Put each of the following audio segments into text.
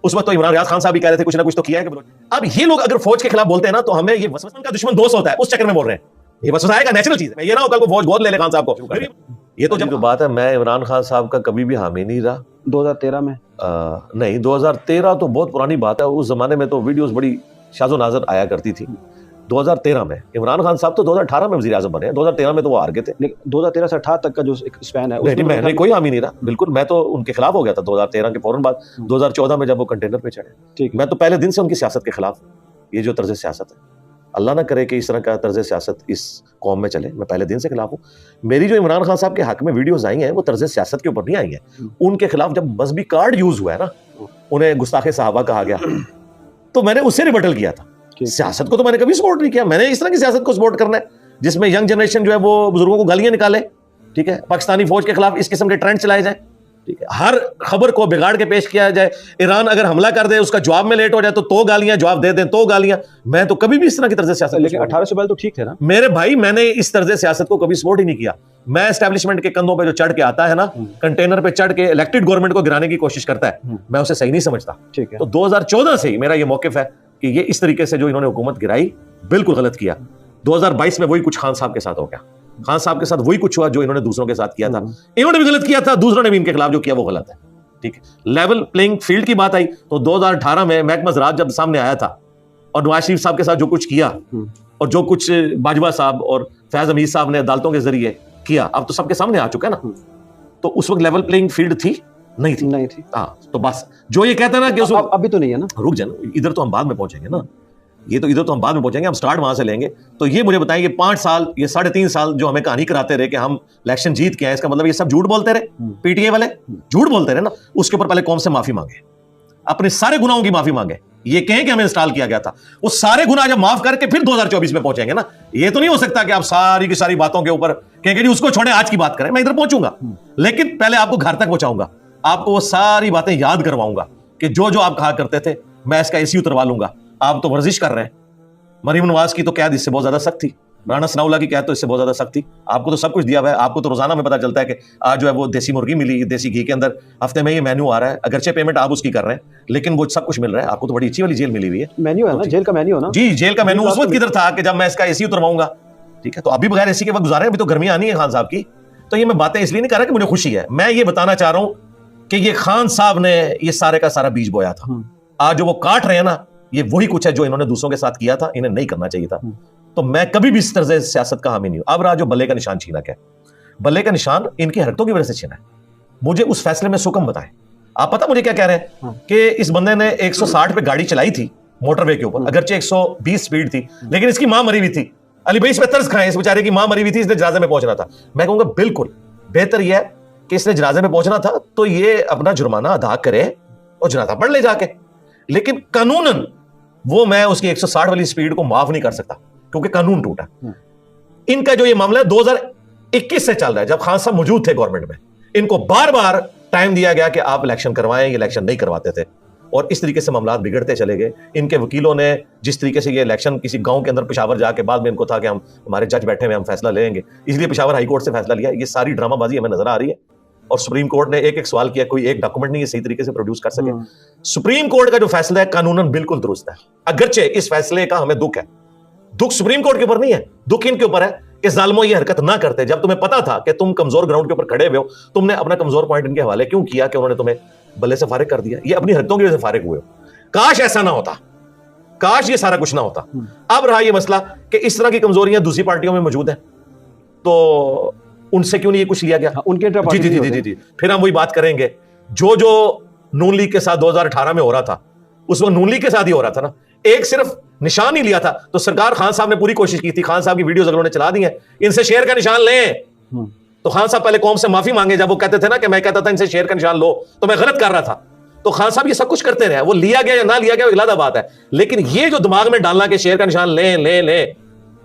उस वक्त तो इमरान रियाज खान साहब भी कह रहे थे कुछ ना कुछ तो किया है। अब ये लोग अगर फौज के खिलाफ बोलते हैं ना, तो हमें ये वसवसन का दुश्मन दोस्त होता है, उस चक्कर में बोल रहे हैं। ये वसवसा आएगा, नेचुरल चीज है। ये ना हो कल को फौज गोद ले ले खान साहब को। ये तो जब बात है, मैं इमरान खान साहब का कभी भी हामी नहीं रहा। 2013 में नहीं, 2013 तो बहुत पुरानी बात है। उस जमाने में तो वीडियोस बड़ी शाज़ो नाज़र आया करती थी। 2013 में इमरान खान साहब तो 2018 में वज़ीर आज़म बने हैं, 2013 में तो वो हार गए थे। लेकिन 2013 से 18 तक का जो एक स्पैन है, उसमें मैंने कोई हामी नहीं रहा। बिल्कुल, मैं तो उनके खिलाफ हो गया था 2013 के फौरन बाद, 2014 में जब वो कंटेनर पे चढ़े। ठीक, मैं तो पहले दिन से उनकी सियासत के खिलाफ, ये जो तर्ज सियासत है, अल्लाह ना करे कि इस तरह का तर्ज सियासत इस कौम में चले। मैं पहले दिन से खिलाफ हूँ। मेरी जो इमरान खान साहब के हक में वीडियोस आई हैं, वो तर्ज सियासत के ऊपर नहीं आई हैं। उनके खिलाफ जब मजहबी कार्ड यूज हुआ है ना, उन्हें गुस्ताखे सहाबा कहा गया, तो मैंने उससे रिबटल किया था। सियासत को तो मैंने कभी सपोर्ट नहीं किया। मैंने इस तरह की सियासत को सपोर्ट करना है जिसमें यंग जनरेशन जो है वो बुजुर्गों को गालियां निकाले, ठीक है, पाकिस्तानी फौज के खिलाफ इस किस्म के ट्रेंड चलाए जाए, ठीक है, हर खबर को बिगाड़ के पेश किया जाए। ईरान अगर हमला कर दे, उसका जवाब में लेट हो जाए तो गालियां, जवाब दे दें तो गालियां। मैं तो कभी भी इस तरह की तर्ज सियासत, लेकिन 18 से पहले तो ठीक थे ना मेरे भाई। मैंने इस तर्ज सियासत को कभी सपोर्ट ही नहीं किया। मैं एस्टैब्लिशमेंट के कंधों पे जो चढ़ के आता है ना, कंटेनर पे चढ़ के इलेक्टेड गवर्नमेंट को गिराने की कोशिश करता है, मैं उसे सही नहीं समझता। ठीक है, तो 2014 से ही मेरा ये मौकिफ है कि ये इस तरीके से जो इन्होंने हुकूमत गिराई, बिल्कुल गलत किया। 2022 में वही कुछ खान साहब के साथ हो गया। खान साहब के साथ वही कुछ हुआ जो इन्होंने दूसरों के साथ किया था। इन्होंने भी गलत किया था, दूसरों ने भी इनके खिलाफ जो किया वो गलत है, ठीक है। लेवल प्लेइंग फील्ड की बात आई तो 2018 में महकमा ज़राअत जब सामने आया था और नवाज शरीफ साहब के साथ जो कुछ किया और जो कुछ बाजवा साहब और फैज हमीद साहब ने अदालतों के जरिए किया, अब तो सबके सामने आ चुका है ना। तो उस वक्त लेवल प्लेइंग फील्ड थी? नहीं थी। हाँ, तो बस जो ये कहता है ना कि अभी तो नहीं है ना। रुक जाना, इधर तो हम बाद में पहुंचेंगे ना। ये तो इधर तो हम बाद में पहुंचेंगे, हम स्टार्ट वहां से लेंगे। तो ये मुझे बताएं, ये 5 साल, ये 3.5 साल जो हमें कहानी कराते रहे कि हम इलेक्शन जीत के आए, इसका मतलब ये सब झूठ बोलते रहे? पीटीए वाले झूठ बोलते रहे ना। उसके ऊपर पहले कौम से माफी मांगे, अपने सारे गुनाहों की माफी मांगे। ये कहें कि हमें इंस्टॉल किया गया था, वो सारे गुनाह जब माफ करके फिर 2024 में पहुंचेंगे ना। ये तो नहीं हो सकता कि आप सारी की सारी बातों के ऊपर कहेंगे जी उसको छोड़े, आज की बात करें। मैं इधर पहुंचूंगा, लेकिन पहले आपको घर तक पहुंचाऊंगा, आपको वो सारी बातें याद करवाऊंगा कि जो जो आप कहा करते थे मैं इसका एसी उतरवा लूंगा। आप तो वर्जिश कर रहे हैं। मरीम नवाज की तो कैद इससे बहुत ज्यादा सख्त थी, राना सनाउल्लाह की कैद तो इससे बहुत ज्यादा सख्त थी। आपको तो सब कुछ दिया हुआ है। आपको तो रोजाना में पता चलता है कि आज जो है वो देसी मुर्गी मिली, देसी घी के अंदर हफ्ते में ये मेन्यू आ रहा है। अगरचे पेमेंट आप उसकी कर रहे हैं, लेकिन वो सब कुछ मिल रहा है। आपको तो बड़ी अच्छी वाली जेल मिली हुई है। मेन्यू है ना, जेल का मेन्यू है ना। जी, जेल का मेन्यू उस वक्त किधर था कि जब मैं इसका एसी उतरवाऊंगा, ठीक है। तो अभी बगैर एसी के वक्त गुजारे, अभी तो गर्मी आनी है खान साहब की। तो ये मैं बातें इसलिए नहीं कर रहा कि मुझे खुशी है, मैं ये बताना चाह रहा हूं कि ये खान साहब ने ये सारे का सारा बीज बोया था। आज जो वो काट रहे हैं ना, ये वही कुछ है जो इन्होंने दूसरों के साथ किया था, इन्हें नहीं करना चाहिए था। तो मैं कभी भी इस तरह से सियासत का हामी नहीं हूं। अब रहा जो बल्ले का निशान छीना क्या, बल्ले का निशान इनकी हरकतों की वजह से छीना है। मुझे उस फैसले में सुकम बताएं। आप पता मुझे क्या कह रहे हैं कि इस बंदे ने 160 पे गाड़ी चलाई थी मोटरवे के ऊपर, अगरचे 120 स्पीड थी, लेकिन इसकी मां मरी हुई थी। अली भाई इस पे तरस खाएं, इस बेचारे की मां मरी हुई थी, इसने जनाजे में पहुंचना था। मैं कहूंगा बिल्कुल बेहतर यह है कि इसने जनाजे में पहुंचना था तो ये अपना जुर्माना अदा करे और जनाजा पढ़ ले जाके। लेकिन कानूनन वो मैं उसकी 160 वाली स्पीड को माफ नहीं कर सकता क्योंकि कानून टूटा। इनका जो ये मामला है 2021 से चल रहा है, जब खान साहब मौजूद थे गवर्नमेंट में। इनको बार बार टाइम दिया गया कि आप इलेक्शन करवाएं, ये इलेक्शन नहीं करवाते थे और इस तरीके से मामला बिगड़ते चले गए। इनके वकीलों ने जिस तरीके से ये इलेक्शन किसी गांव के अंदर पेशावर जाके, बाद में इनको था कि हम हमारे जज बैठे हुए हम फैसला लेंगे, इसलिए पेशावर हाई कोर्ट से फैसला लिया। ये सारी ड्रामाबाजी हमें नजर आ रही है और सुप्रीम कोर्ट ने एक एक सवाल किया, कोई एक डॉक्यूमेंट नहीं है सही तरीके से प्रोड्यूस कर सके। सुप्रीम कोर्ट का जो फैसला है कानूनन बिल्कुल दुरुस्त है, अगरचे इस फैसले का हमें दुख है। दुख सुप्रीम कोर्ट के ऊपर नहीं है, दुख इनके ऊपर है कि जालिमों ये हरकत ना करते। जब तुम्हें पता था कि तुम कमजोर ग्राउंड के ऊपर खड़े हुए हो, तुमने अपना कमजोर पॉइंट इनके हवाले क्यों किया कि उन्होंने तुम्हें बल्ले से फारिग कर दिया। ये अपनी हरकतों की वजह से फारिग हुए हो। काश ऐसा ना होता, काश ये सारा कुछ ना होता। अब रहा ये मसला कि इस तरह की कमजोरियां दूसरी पार्टियों में मौजूद है, तो उनसे क्यों नहीं ये कुछ लिया गया? उनके जी। फिर हम वही बात करेंगे जो जो नून लीग के साथ 2018 में हो रहा था, उस वक्त नून लीग के साथ ही हो रहा था ना। एक सिर्फ निशान ही लिया था तो सरकार, खान साहब ने पूरी कोशिश की थी, खान साहब की वीडियोस अगलों ने चला दी हैं, इनसे शेर का निशान लें। तो खान साहब पहले कौम से माफी मांगे। जब वो कहते थे ना कि मैं कहता था इनसे शेर का निशान लो, तो मैं गलत कर रहा था। तो खान साहब ये सब कुछ करते रहे, वो लिया गया या ना लिया गया अलग बात है, लेकिन ये जो दिमाग में डालना कि शेर का निशान ले,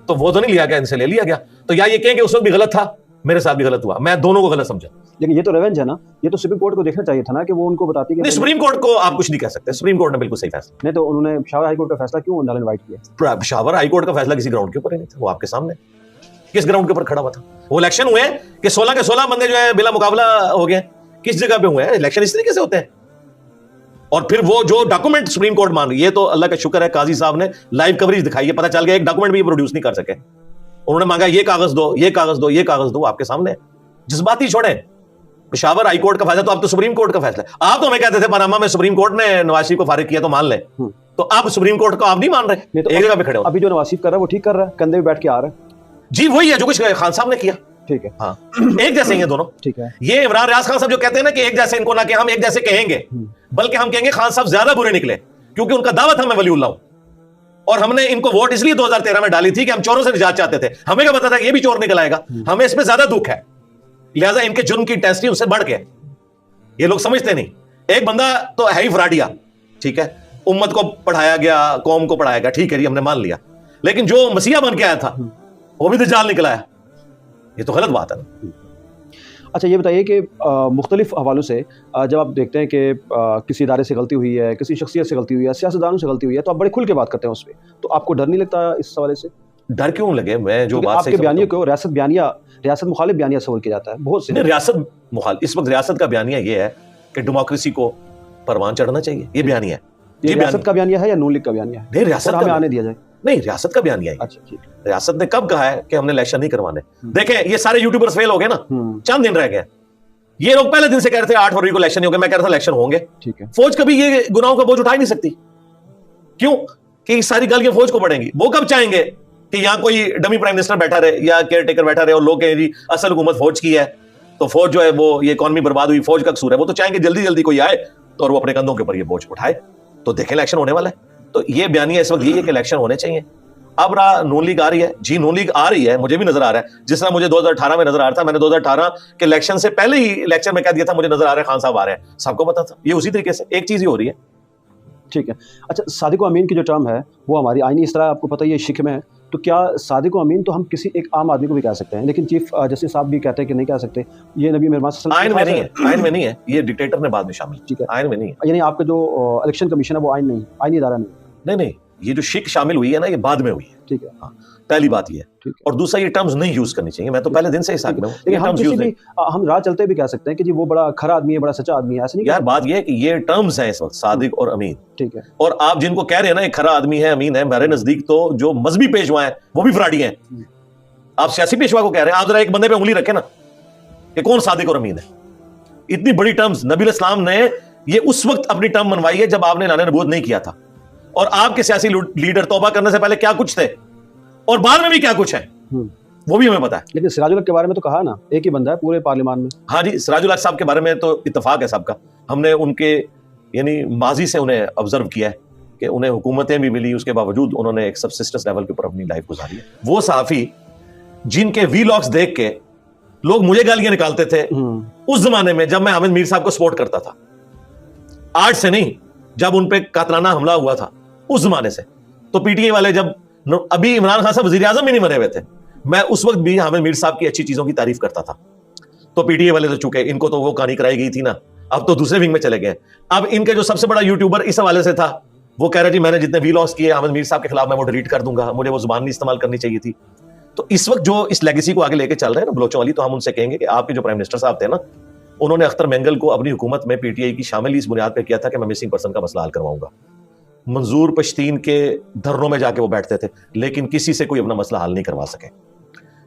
तो वो तो नहीं लिया गया, इनसे ले लिया गया। तो या ये कहें कि उस वक्त भी गलत था, मेरे साथ भी गलत हुआ, मैं दोनों को गलत समझा। लेकिन ये तो रिवेंज है ना, ये तो सुप्रीम कोर्ट को देखना चाहिए था ना कि वो उनको बताती कि नहीं, सुप्रीम कोर्ट को आप कुछ नहीं कह सकते। सुप्रीम कोर्ट ने बिल्कुल सही फैसला नहीं, तो उन्होंने पेशावर हाई कोर्ट का फैसला क्यों इनवाइट किया? पेशावर हाई कोर्ट का फैसला किसी ग्राउंड के ऊपर नहीं था, वो आपके सामने किस ग्राउंड के ऊपर खड़ा हुआ था। वो इलेक्शन हुए कि 16 के 16 बंदे जो है बिला मुकाबला हो गए, किस जगह पे हुए हैं इलेक्शन? इस तरीके से होते हैं। और फिर वो जो डॉक्यूमेंट सुप्रीम कोर्ट मान रही है, तो अल्लाह का शुक्र है काजी साहब ने लाइव कवरेज दिखाई है, पता चल गया एक डॉक्यूमेंट भी प्रोड्यूस नहीं कर सके। उन्होंने मांगा ये कागज दो, ये कागज दो, ये कागज दो, आपके सामने। जज्बाती छोड़े, पेशावर हाई कोर्ट का फैसला तो अब तो सुप्रीम कोर्ट का फैसला है। आप तो हमें कहते थे पनामा में सुप्रीम कोर्ट ने नवाज शरीफ को फारिग किया तो मान ले, तो आप सुप्रीम कोर्ट को आप नहीं मान रहे, नहीं तो एक जगह पे खड़े हो। अभी जो नवाज शरीफ कर रहा है वो ठीक कर रहा है, कंधे पे बैठ के आ रहा है। जी वही है जो कुछ खान साहब ने किया। ठीक है, हाँ एक जैसे ही हैं दोनों। ठीक है, ये इमरान रियाज खान साहब जो कहते हैं ना कि एक जैसे इनको ना कि हम एक जैसे कहेंगे, बल्कि हम कहेंगे खान साहब ज्यादा बुरे निकले, क्योंकि उनका दावा था मैं वलीउल्लाह हूं, और हमने इनको वोट इसलिए 2013 में डाली थी कि हम चोरों से निजात चाहते थे। हमें क्या पता था कि ये भी चोर निकल आएगा, हमें इसमें ज्यादा दुख है, लिहाजा इनके जुर्म की इंटेंसिटी उससे बढ़ के। ये लोग समझते नहीं, एक बंदा तो है ही फ्राडिया, ठीक है, उम्मत को पढ़ाया गया, कौम को पढ़ाया गया, ठीक है, ये हमने मान लिया, लेकिन जो मसीहा बन के आया था वो भी दज्जाल निकल आया, ये तो गलत बात है ना। अच्छा ये बताइए कि मुख्तलिफ हवालों से जब आप देखते हैं कि किसी इदारे से गलती हुई है, किसी शख्सियत से गलती हुई है, सियासतदानों से गलती हुई है, तो आप बड़े खुल के बात करते हैं उस पर, तो आपको डर नहीं लगता इस हवाले से? डर क्यों लगे? मैं जो बात आपके बयानियों को रियासत मुखालिफ बयानिया सवाल किया जाता है बहुत से। रियासत मुखालिफ, इस वक्त रियासत का बयानिया ये है कि डेमोक्रेसी को परवान चढ़ना चाहिए, ये बयानिया है। ये रियासत का बयानिया है या नून लीग का बयानिया है? नहीं, रियासत हमें आने दिया जाए। नहीं, रियासत का बयानिया है। अच्छा ठीक, रियासत ने कब कहा है कि हमने इलेक्शन नहीं करवाने? देखें ये सारे यूट्यूबर्स फेल हो गए ना, चंद दिन रह गए। ये लोग पहले दिन से कह रहे थे 8 फरवरी को इलेक्शन नहीं होगा, मैं कह रहा था इलेक्शन होंगे। ठीक है, फौज कभी ये गुनाहों का बोझ उठा ही नहीं सकती, क्यों कि सारी गलतियां फौज को पड़ेंगी। वो कब चाहेंगे कि यहां कोई डमी प्राइम मिनिस्टर बैठा रहे या केयर टेकर बैठा रहे और लोग कहें जी असल हुकूमत फौज की है, तो फौज जो है वो ये इकॉनमी बर्बाद हुई, फौज का कसूर है। वो तो चाहेंगे जल्दी जल्दी कोई आए तो और वो अपने कंधों के ऊपर ये बोझ उठाए। तो देखें इलेक्शन होने वाला है, तो ये बयानिया इस वक्त ये है कि इलेक्शन होने चाहिए। अब रहा नून लीग आ रही है, जी नून लीग आ रही है, मुझे भी नजर आ रहा है, जिस तरह मुझे 2018 में नजर आ रहा था। मैंने 2018 के इलेक्शन से पहले ही लेक्चर में कह दिया था मुझे नजर आ रहा है खान साहब आ रहे हैं, सबको पता था। ये उसी तरीके से एक चीज ही हो रही है। ठीक है। अच्छा सादिक अमीन की जो टर्म है वो हमारी आईनी इस तरह आपको पता है ये शिक में है, तो क्या सादिक अमीन तो हम किसी एक आम आदमी को भी कह सकते हैं, लेकिन चीफ जस्टिस साहब भी कहते हैं कि नहीं कह सकते, ये नबी मेहमान आइन में नहीं है, आइन में नहीं है, ये डिक्टेटर ने बाद में शामिल। ठीक है, आइन में नहीं है, यानी आपका जो इलेक्शन कमीशन है वो आइन नहीं, आईनी इदारा नहीं। नहीं, ये जो शिक शामिल हुई है ना, ये बाद में हुई है। ठीक है, हाँ, पहली बात ये है। और दूसरा ये टर्म्स नहीं यूज करनी चाहिए, मैं तो पहले दिन से ही साकिब हूं। लेकिन हम किसी भी हम राह चलते भी कह सकते हैं कि जी वो बड़ा खरा आदमी है, बड़ा सच्चा आदमी है, ऐसा नहीं यार। बात ये है कि ये टर्म्स हैं इस वक्त, सादिक और अमीन। ठीक है, और आप जिनको कह रहे हैं ना एक खरा आदमी है, अमीन है, मेरे नजदीक तो जो मजहबी पेशवा है वो भी फ्राडी हैं। आप सियासी पेशवा को कह रहे हैं, आप जरा एक बंदे पे उंगली रखे ना कि कौन सादिक और अमीन है। इतनी बड़ी टर्म्स नबी इस्लाम ने ये उस वक्त अपनी टर्म मनवाई है जब आपने ऐलान नबूवत नहीं किया था, और आपके सियासी लीडर तौबा करने से पहले क्या कुछ थे और बाद में भी क्या कुछ है वो भी हमें पता है। लेकिन सिराजुल हक के बारे में तो कहा ना, एक ही बंदा है पूरे पार्लियामान में। हाँ जी, सिराजुल हक साहब के बारे में तो इत्तेफाक है सबका। हमने उनके यानी माजी से उन्हें ऑब्जर्व किया है कि उन्हें हुकूमतें भी मिली, उसके बावजूद उन्होंने एक सबसिस्टेंस लेवल के ऊपर अपनी लाइफ गुजारी है। वो सहाफी जिनके वीलॉग्स देख के लोग मुझे गालियां निकालते थे उस जमाने में जब मैं हामिद मीर साहब को सपोर्ट करता था, आज से नहीं, जब उन पे कातलाना हमला हुआ था उस जमाने से, तो पीटीआई वाले जब अभी इमरान खान साहब वजीर आजम भी नहीं मरे हुए थे, मैं उस वक्त भी हामिद मीर साहब की अच्छी चीजों की तारीफ करता था। तो पीटीआई वाले तो चुके, इनको तो वो कहानी कराई गई थी ना, अब तो दूसरे विंग में चले गए। अब इनके जो सबसे बड़ा यूट्यूबर इस हवाले से था, वो कह रहे जी मैंने जितने वीलॉग्स किए हामिद मीर साहब के खिलाफ मैं वो डिलीट कर दूंगा, मुझे वो जुबान नहीं इस्तेमाल करनी चाहिए थी। तो इस वक्त जो इस लेगेसी को आगे लेके चल रहे हैं ना बलोचों वाली, तो हम उनसे कहेंगे कि आपके जो प्राइम मिनिस्टर साहब थे ना, उन्होंने अख्तर मेंगल को अपनी हुकूमत में पीटीआई की शामिल इस बुनियाद पर किया था कि मैं मिसिंग पर्सन का मसला हल करवाऊंगा। मंजूर पश्तीन के धरनों में जाके वो बैठते थे, लेकिन किसी से कोई अपना मसला हल नहीं करवा सके।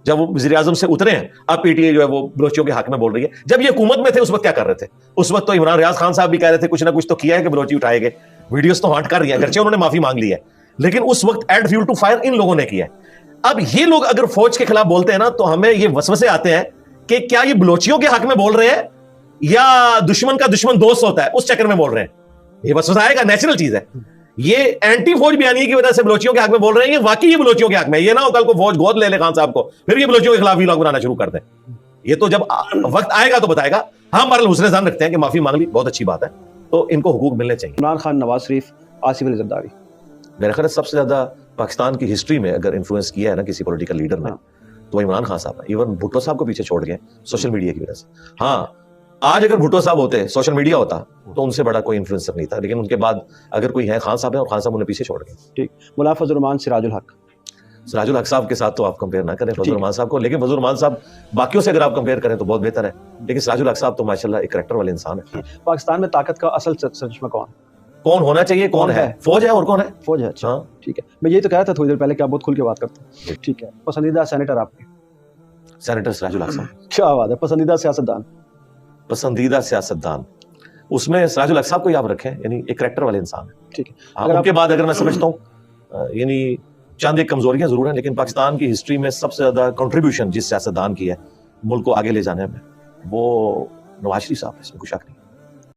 जब वो वज़ीर आज़म से उतरे हैं, अब पीटीआई जो है वो बलोचियों के हक में बोल रही है। जब ये हुकूमत में थे उस वक्त क्या कर रहे थे? उस वक्त तो इमरान रियाज खान साहब भी कह रहे थे कुछ ना कुछ तो किया है कि बलोची उठाए गए, वीडियोस तो हॉन्ट कर रही है, अगरचे उन्होंने माफी मांग ली है, लेकिन उस वक्त एड फ्यूल टू फायर इन लोगों ने किया है। अब ये लोग अगर फौज के खिलाफ बोलते हैं ना, तो हमें ये वसवसे आते हैं कि क्या ये बलोचियों के हक में बोल रहे हैं या दुश्मन का दुश्मन दोस्त होता है उस चक्कर में बोल रहे हैं। ये वसवसा आएगा, नेचुरल चीज है। ये एंटी फौज बयानी की वजह से बलोचियों के हक में बोल रहे हैं, ये वाकई ये बलोचियों के हक में। ये ना हो कल को फौज गोद ले ले खान साहब को, फिर ये बलोचियों के खिलाफ व्लॉग बनाना शुरू कर दें। ये तो जब वक्त आएगा तो बताएगा। हम बहरहाल हुस्न ज़ान रखते हैं कि माफी मांग ली, बहुत अच्छी बात है, तो इनको हुकूक मिलने चाहिए। इमरान खान, नवाज शरीफ, आसिफ अली जरदारी, मेरे ख्याल सबसे ज्यादा पाकिस्तान की हिस्ट्री में अगर इन्फ्लुएंस किया है ना किसी पॉलिटिकल लीडर ने, तो इमरान खान साहब है। इवन भुट्टो साहब को पीछे छोड़ गए सोशल मीडिया की वजह से। हाँ, आज अगर भुट्टो साहब होते, सोशल मीडिया होता, तो उनसे बड़ा कोई इन्फ्लुएंसर नहीं था, लेकिन उनके बाद अगर कोई है खान साहब है, और खान साहब उन्हें पीछे छोड़ गए। ठीक। मुल्ला फजल रहमान, सिराजुल हक। सिराजुल हक साहब के साथ तो आप कंपेयर ना करें फजल रहमान साहब को, लेकिन फजल रहमान साहब बाकियों से अगर आप कंपेयर करें तो बहुत बेहतर है, लेकिन सिराजुल हक साहब तो माशाल्लाह एक करैक्टर वाले इंसान है। पाकिस्तान में ताकत का असल सरचश्मा कौन? कौन होना चाहिए, कौन कौन है, है? फौज है और कौन है। फौज है। अच्छा, हाँ, ठीक है। मैं यही तो कह रहा था थोड़ी देर पहले कि आप बहुत खुल के बात करते हैं। ठीक है। पसंदीदा सेनेटर आपके? सेनेटर सिराजुल हक साहब। क्या बात है। पसंदीदा सियासतदान? पसंदीदा सियासतदान, उसमें सिराजुल हक साहब को ही आप रखें, यानी एक करैक्टर वाले इंसान है। ठीक है। हाँ, अगर उनके बाद अगर मैं समझता हूँ यानी चंद एक कमजोरियां जरूर हैं, लेकिन पाकिस्तान की हिस्ट्री में सबसे ज्यादा कंट्रीब्यूशन जिस सियासतदान की है मुल्क को आगे ले जाने में, वो नवाज शरीफ साहब है, इसमें कोई शक नहीं।